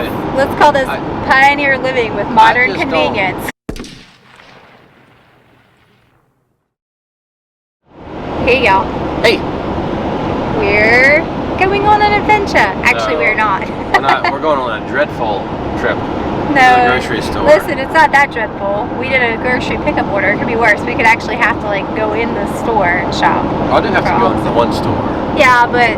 Let's call this pioneer living with modern convenience. Hey y'all. Hey. We're going on an adventure. Actually, we're not. We're going on a dreadful trip. No. To the grocery store. Listen, it's not that dreadful. We did a grocery pickup order. It could be worse. We could actually have to like go in the store and shop. I do have to go into the one store. Yeah, but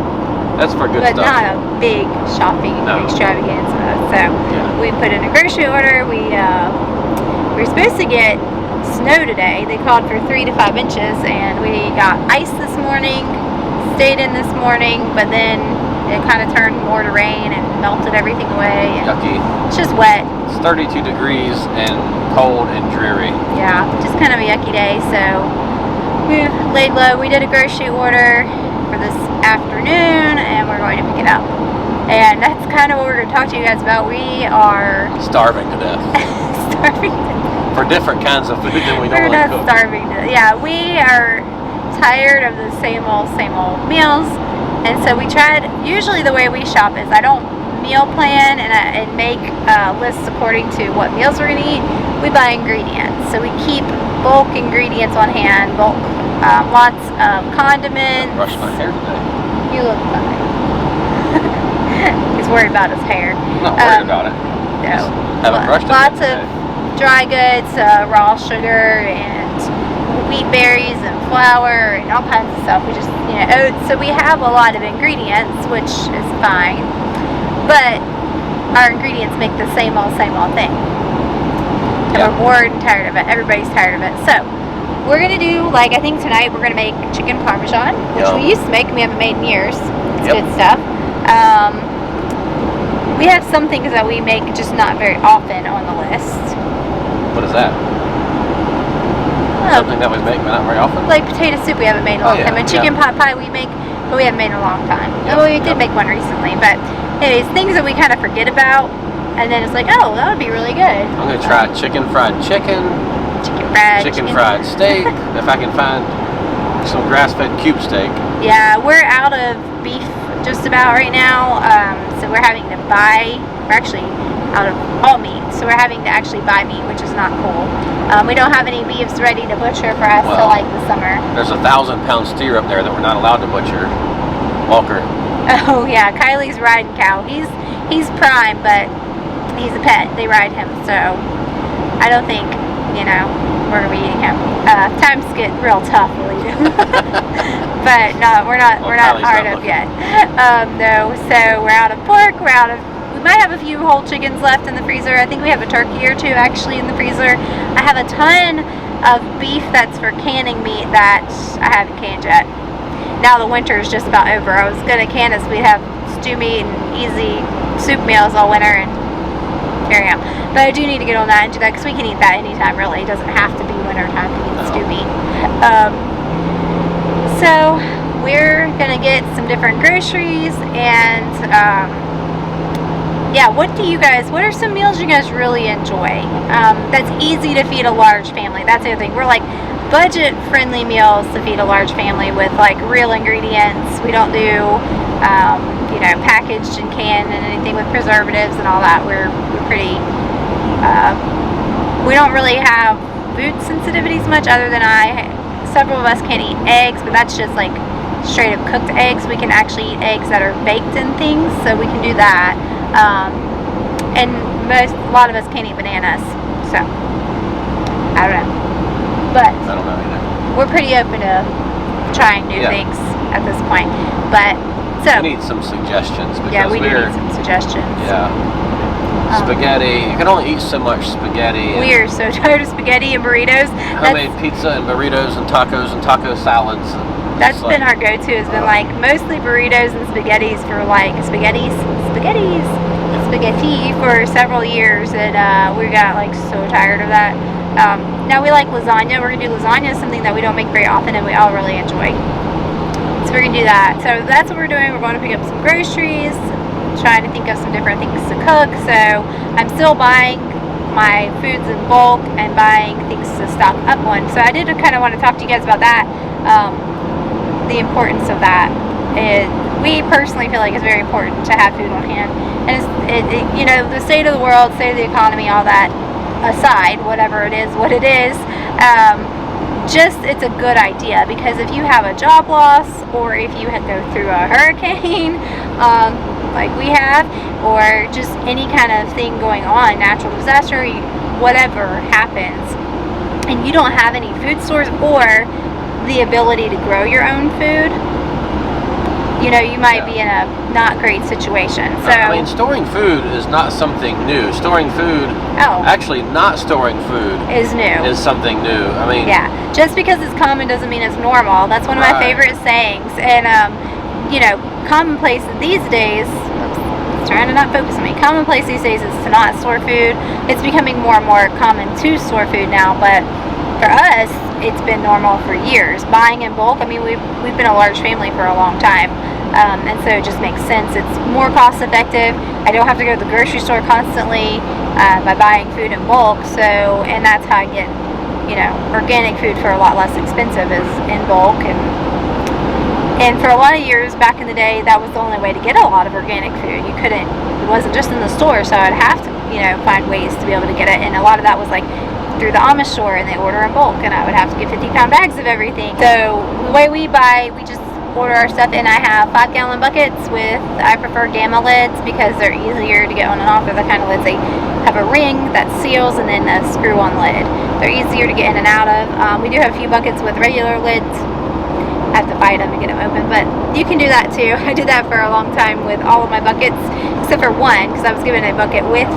that's for good stuff. But not a big shopping extravaganza. So we put in a grocery order. We were supposed to get snow today. They called for 3 to 5 inches, and we got ice this morning. Stayed in this morning, but then it kind of turned more to rain and melted everything away. And yucky. It's just wet. It's 32 degrees and cold and dreary. Yeah, just kind of a yucky day. So we laid low. We did a grocery order for this afternoon, and we're going to pick it up. And that's kind of what we're going to talk to you guys about. We are starving to death. Starving to death. For different kinds of food than we normally cook. We're not starving to death. Yeah, we are tired of the same old meals. And so we tried, usually the way we shop is I don't meal plan and make lists according to what meals we're going to eat. We buy ingredients. So we keep bulk ingredients on hand, lots of condiments. I brushed my hair today. You look fine. He's worried about his hair. I'm not worried about it. No. Haven't brushed it lots of dry goods, raw sugar, and wheat berries and flour and all kinds of stuff. We just, oats. So we have a lot of ingredients, which is fine. But our ingredients make the same old thing. And we're bored and tired of it. Everybody's tired of it. So we're going to do, I think tonight we're going to make chicken parmesan, which we used to make and we haven't made in years. It's good stuff. We have some things that we make just not very often on the list. What is that? Something that we make but not very often? Like potato soup we haven't made in a long time. And chicken pot pie we make, but we haven't made in a long time. We did make one recently, but anyways, things that we kind of forget about, and then it's like, oh, that would be really good. I'm going to try fried chicken fried steak, if I can find some grass-fed cube steak. Yeah, we're out of beef just about right now, so we're having to we're actually out of all meat, so we're having to actually buy meat, which is not cool. We don't have any beefs ready to butcher for us till the summer. There's a 1,000-pound steer up there that we're not allowed to butcher. Walker. Oh yeah, Kylie's riding cow. He's prime, but he's a pet. They ride him, so I don't think we're gonna be eating him. Times get real tough, we'll eat him. But no, we're not hard up yet. No, so we're out of pork. We might have a few whole chickens left in the freezer. I think we have a turkey or two actually in the freezer. I have a ton of beef that's for canning meat that I haven't canned yet. Now the winter is just about over. I was gonna can us. We'd have stew meat and easy soup meals all winter and carry on. But I do need to get on that and do that because we can eat that anytime really. It doesn't have to be winter time to eat stew meat. So we're gonna get some different groceries and what are some meals you guys really enjoy? That's easy to feed a large family. That's the other thing. We're like budget friendly meals to feed a large family with real ingredients. We don't do packaged and canned and anything with preservatives and all that. We're pretty we don't really have food sensitivities much, other than several of us can't eat eggs, but that's just straight up cooked eggs. We can actually eat eggs that are baked in things, so we can do that. And a lot of us can't eat bananas, so I don't know. But I don't know either. We're pretty open to trying new things at this point. But we need some suggestions because we do need some suggestions. Yeah. Spaghetti. You can only eat so much spaghetti. We are so tired of spaghetti and burritos. Homemade pizza and burritos and taco salads. That's been our go-to. Has been mostly burritos and spaghettis for spaghetti for several years, and we got so tired of that. Now we like lasagna. We're gonna do lasagna, something that we don't make very often and we all really enjoy. So we're gonna do that. So that's what we're doing. We're going to pick up some groceries, trying to think of some different things to cook. So I'm still buying my foods in bulk and buying things to stock up on. So I did kind of want to talk to you guys about that. The importance of that is we personally feel like it's very important to have food on hand. And you know, the state of the world, state of the economy, all that aside, whatever it is, what it is, just it's a good idea, because if you have a job loss, or if you go through a hurricane, like we have, or just any kind of thing going on, natural disaster, whatever happens, and you don't have any food stores or the ability to grow your own food, you know, you might be in a not great situation. So I mean, storing food is not something new. Storing food, actually not storing food is new. Is something new. I mean, yeah, just because it's common doesn't mean it's normal. That's one of my favorite sayings. And you know, commonplace these days, trying to not focus on me, commonplace these days is to not store food. It's becoming more and more common to store food now, but for us, it's been normal for years. Buying in bulk, I mean, we've been a large family for a long time, and so it just makes sense. It's more cost effective. I don't have to go to the grocery store constantly by buying food in bulk. So, and that's how I get, you know, organic food for a lot less expensive, is in bulk. And for a lot of years back in the day, that was the only way to get a lot of organic food. You couldn't, it wasn't just in the store, so I'd have to, you know, find ways to be able to get it. And a lot of that was like through the Amish store, and they order in bulk, and I would have to get 50-pound bags of everything. So the way we buy, we just order our stuff in. I have 5-gallon buckets with, I prefer gamma lids because they're easier to get on and off. They're the kind of lids, they have a ring that seals and then a screw-on lid. They're easier to get in and out of. We do have a few buckets with regular lids. I have to fight them to get them open, but you can do that too. I did that for a long time with all of my buckets, except for one, because I was given a bucket with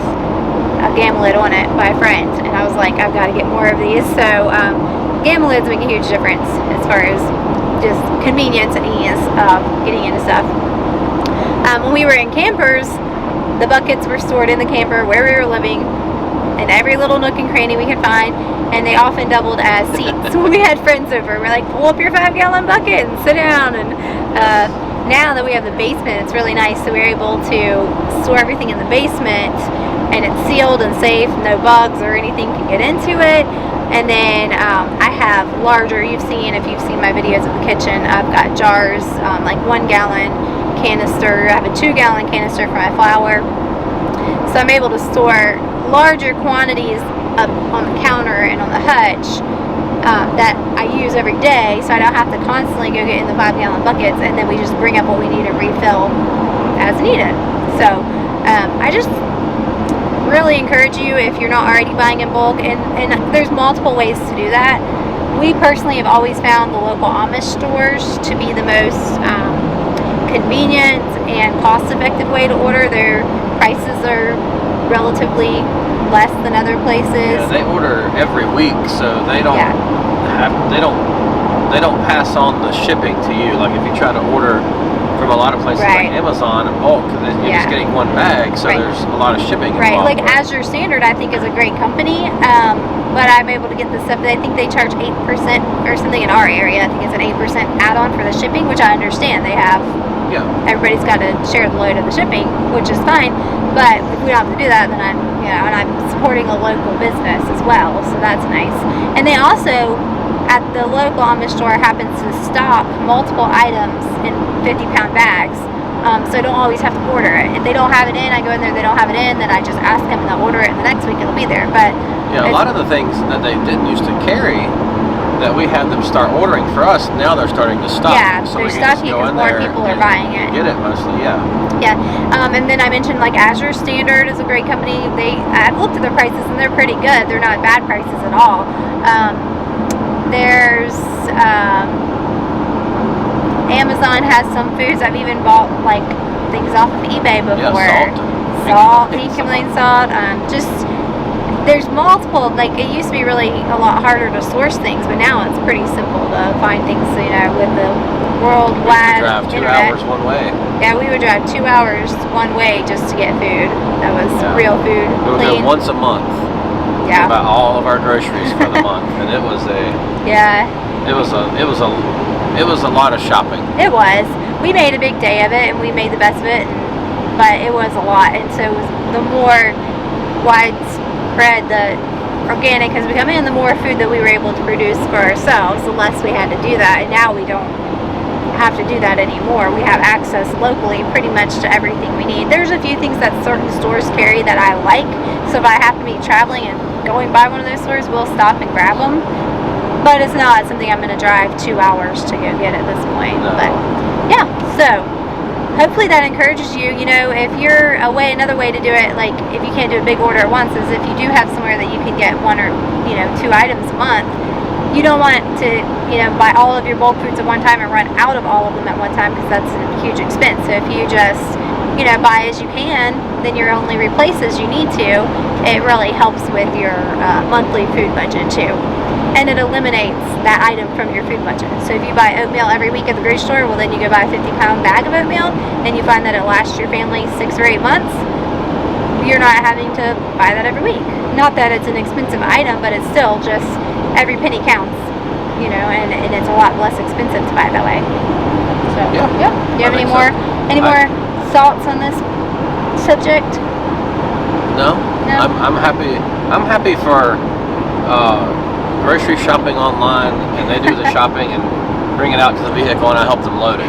a gamma lid on it by a friend, and I was like, I've got to get more of these. So gamma lids make a huge difference as far as just convenience and ease of getting into stuff. When we were in campers, the buckets were stored in the camper where we were living, in every little nook and cranny we could find, and they often doubled as seats. When we had friends over, we're like, pull up your 5-gallon bucket and sit down. And now that we have the basement, it's really nice. So we're able to store everything in the basement, and it's sealed and safe. No bugs or anything can get into it. And then I have larger, if you've seen my videos of the kitchen, I've got jars, like 1-gallon canister. I have a 2-gallon canister for my flour. So I'm able to store larger quantities up on the counter and on the hutch that I use every day, so I don't have to constantly go get in the 5-gallon buckets, and then we just bring up what we need and refill as needed. So I just really encourage you, if you're not already buying in bulk, and there's multiple ways to do that. We personally have always found the local Amish stores to be the most convenient and cost-effective way to order. Their prices are relatively less than other places. Yeah, they order every week, so they don't they don't pass on the shipping to you. Like if you try to order from a lot of places like Amazon and bulk, you're just getting one bag, so there's a lot of shipping involved. Right, like Azure Standard, I think, is a great company, but I'm able to get the stuff. I think they charge 8% or something in our area. I think it's an 8% add-on for the shipping, which I understand. They have, everybody's got to share the load of the shipping, which is fine. But if we don't have to do that, then I'm supporting a local business as well, so that's nice. And they also, at the local Amish store, happens to stock multiple items in 50-pound bags, so I don't always have to order it. If they don't have it in, I go in there, they don't have it in, then I just ask them and they'll order it, and the next week it'll be there. But yeah, a lot of the things that they didn't used to carry, that we had them start ordering for us, now they're starting to stock. Yeah, so they're we can just stocking go in because more there people are buying it. Get it mostly, yeah. Yeah, and then I mentioned like Azure Standard is a great company. I've looked at their prices and they're pretty good. They're not bad prices at all. There's Amazon has some foods. I've even bought like things off of eBay before. Yeah, salt, pink Himalayan salt. Just there's multiple. Like it used to be really a lot harder to source things, but now it's pretty simple to find things. You know, with the worldwide internet. We would drive 2 hours one way. Yeah, we would drive 2 hours one way just to get food. That was real food. We would go once a month. Yeah. Buy all of our groceries for the month, and it was a lot of shopping. It was. We made a big day of it, and we made the best of it. But it was a lot, and so it was the more widespread the organic has become, and the more food that we were able to produce for ourselves, the less we had to do that. And now we don't have to do that anymore. We have access locally pretty much to everything we need. There's a few things that certain stores carry that I like, so if I happen to be traveling and going by one of those stores, we'll stop and grab them. But it's not something I'm going to drive 2 hours to go get at this point. No. But yeah, so hopefully that encourages you. You know, if you're away, another way to do it, like if you can't do a big order at once, is if you do have somewhere that you can get 1 or 2 items a month. You don't want to, buy all of your bulk foods at one time and run out of all of them at one time, because that's a huge expense. So if you just, buy as you can, then you only replace as you need to. It really helps with your monthly food budget too. And it eliminates that item from your food budget. So if you buy oatmeal every week at the grocery store, well then you go buy a 50-pound bag of oatmeal, and you find that it lasts your family 6 or 8 months. You're not having to buy that every week. Not that it's an expensive item, but it's still just every penny counts, and it's a lot less expensive to buy it that way. So yeah. Do you have any more thoughts on this subject? No. I'm happy. I'm happy for grocery shopping online, and they do the shopping and bring it out to the vehicle, and I help them load it.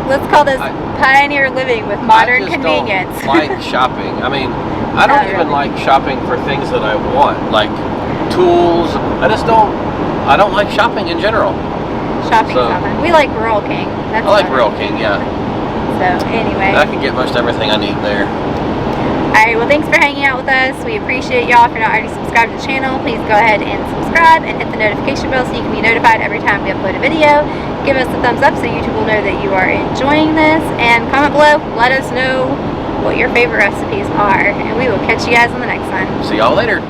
Let's call this pioneer living with modern convenience. I just don't like shopping. I mean, I don't even like shopping for things that I want, like tools. I don't like shopping in general. Shopping. We like Rural King. I like Rural King, yeah. So anyway, I can get most everything I need there. Alright, well thanks for hanging out with us. We appreciate y'all. If you're not already subscribed to the channel, please go ahead and subscribe and hit the notification bell so you can be notified every time we upload a video. Give us a thumbs up so YouTube will know that you are enjoying this, and comment below, let us know what your favorite recipes are, and we will catch you guys on the next one. See y'all later.